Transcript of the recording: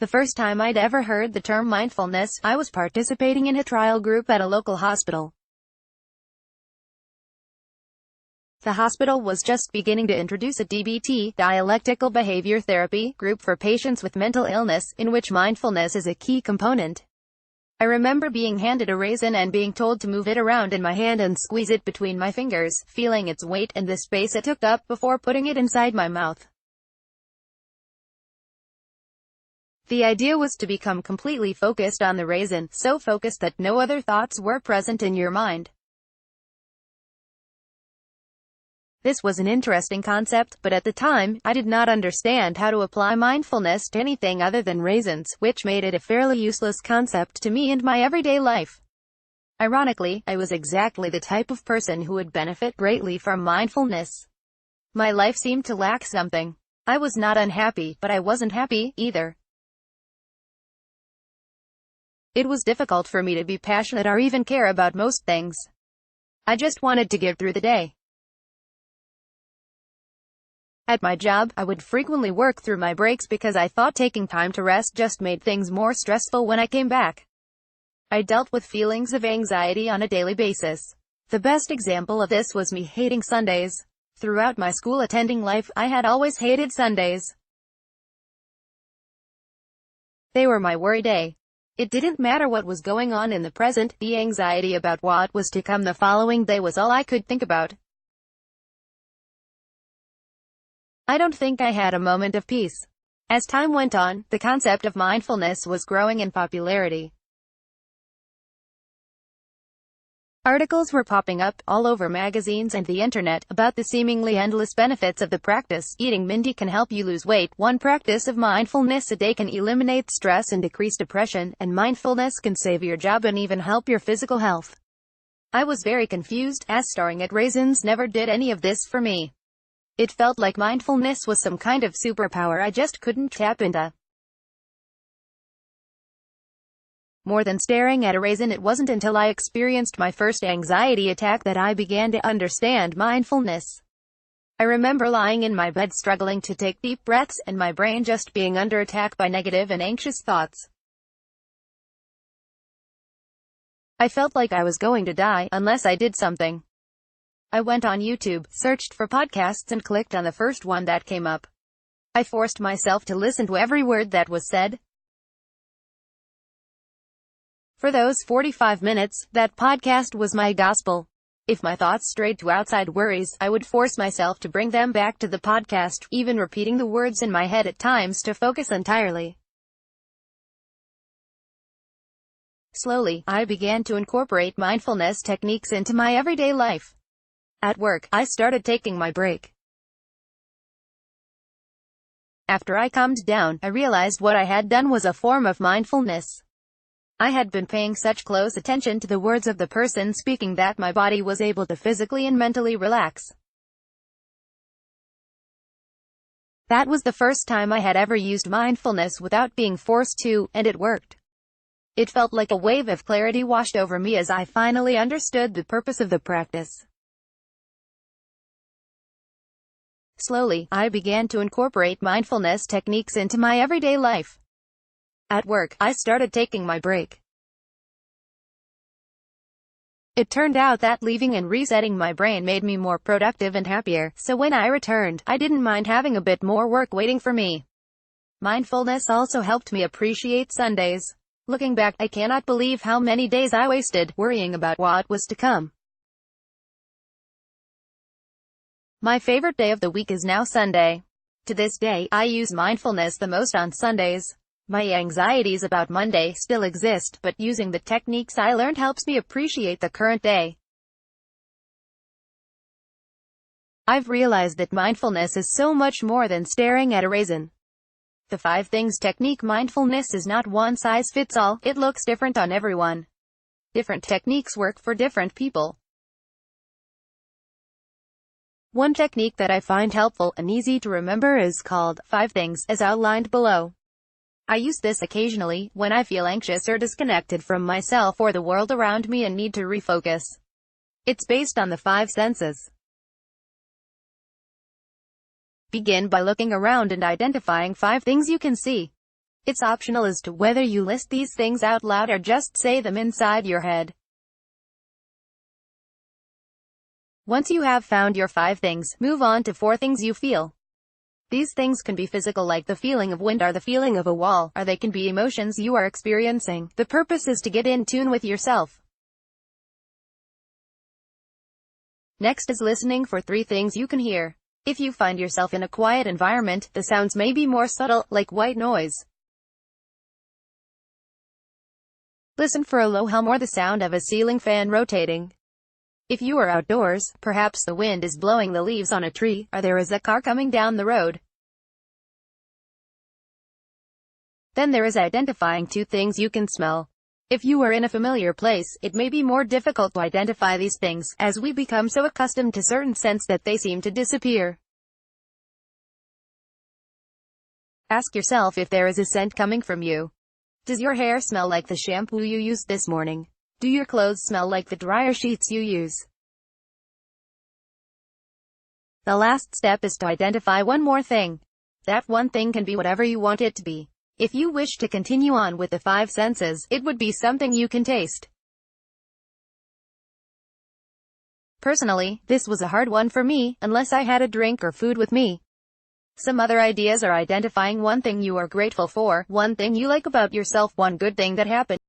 The first time I'd ever heard the term mindfulness, I was participating in a trial group at a local hospital. The hospital was just beginning to introduce a DBT, dialectical behavior therapy, group for patients with mental illness, in which mindfulness is a key component. I remember being handed a raisin and being told to move it around in my hand and squeeze it between my fingers, feeling its weight and the space it took up before putting it inside my mouth. The idea was to become completely focused on the raisin, so focused that no other thoughts were present in your mind. This was an interesting concept, but at the time, I did not understand how to apply mindfulness to anything other than raisins, which made it a fairly useless concept to me and my everyday life. Ironically, I was exactly the type of person who would benefit greatly from mindfulness. My life seemed to lack something. I was not unhappy, but I wasn't happy, either. It was difficult for me to be passionate or even care about most things. I just wanted to get through the day. At my job, I would frequently work through my breaks because I thought taking time to rest just made things more stressful when I came back. I dealt with feelings of anxiety on a daily basis. The best example of this was me hating Sundays. Throughout my school attending life, I had always hated Sundays. They were my worry day. It didn't matter what was going on in the present, the anxiety about what was to come the following day was all I could think about. I don't think I had a moment of peace. As time went on, the concept of mindfulness was growing in popularity. Articles were popping up, all over magazines and the internet, about the seemingly endless benefits of the practice. Eating Mindy can help you lose weight. One practice of mindfulness a day can eliminate stress and decrease depression, and mindfulness can save your job and even help your physical health. I was very confused, as staring at raisins never did any of this for me. It felt like mindfulness was some kind of superpower I just couldn't tap into. More than staring at a raisin, it wasn't until I experienced my first anxiety attack that I began to understand mindfulness. I remember lying in my bed struggling to take deep breaths, and my brain just being under attack by negative and anxious thoughts. I felt like I was going to die, unless I did something. I went on YouTube, searched for podcasts and clicked on the first one that came up. I forced myself to listen to every word that was said. For those 45 minutes, that podcast was my gospel. If my thoughts strayed to outside worries, I would force myself to bring them back to the podcast, even repeating the words in my head at times to focus entirely. Slowly, I began to incorporate mindfulness techniques into my everyday life. At work, I started taking my break. After I calmed down, I realized what I had done was a form of mindfulness. I had been paying such close attention to the words of the person speaking that my body was able to physically and mentally relax. That was the first time I had ever used mindfulness without being forced to, and it worked. It felt like a wave of clarity washed over me as I finally understood the purpose of the practice. Slowly, I began to incorporate mindfulness techniques into my everyday life. At work, I started taking my break. It turned out that leaving and resetting my brain made me more productive and happier, so when I returned, I didn't mind having a bit more work waiting for me. Mindfulness also helped me appreciate Sundays. Looking back, I cannot believe how many days I wasted, worrying about what was to come. My favorite day of the week is now Sunday. To this day, I use mindfulness the most on Sundays. My anxieties about Monday still exist, but using the techniques I learned helps me appreciate the current day. I've realized that mindfulness is so much more than staring at a raisin. The 5 things technique mindfulness is not one size fits all, it looks different on everyone. Different techniques work for different people. One technique that I find helpful and easy to remember is called 5 things, as outlined below. I use this occasionally, when I feel anxious or disconnected from myself or the world around me and need to refocus. It's based on the 5 senses. Begin by looking around and identifying 5 things you can see. It's optional as to whether you list these things out loud or just say them inside your head. Once you have found your 5 things, move on to 4 things you feel. These things can be physical, like the feeling of wind or the feeling of a wall, or they can be emotions you are experiencing. The purpose is to get in tune with yourself. Next is listening for 3 things you can hear. If you find yourself in a quiet environment, the sounds may be more subtle, like white noise. Listen for a low hum or the sound of a ceiling fan rotating. If you are outdoors, perhaps the wind is blowing the leaves on a tree, or there is a car coming down the road. Then there is identifying 2 things you can smell. If you are in a familiar place, it may be more difficult to identify these things, as we become so accustomed to certain scents that they seem to disappear. Ask yourself if there is a scent coming from you. Does your hair smell like the shampoo you used this morning? Do your clothes smell like the dryer sheets you use? The last step is to identify one more thing. That one thing can be whatever you want it to be. If you wish to continue on with the 5 senses, it would be something you can taste. Personally, this was a hard one for me, unless I had a drink or food with me. Some other ideas are identifying one thing you are grateful for, one thing you like about yourself, one good thing that happened.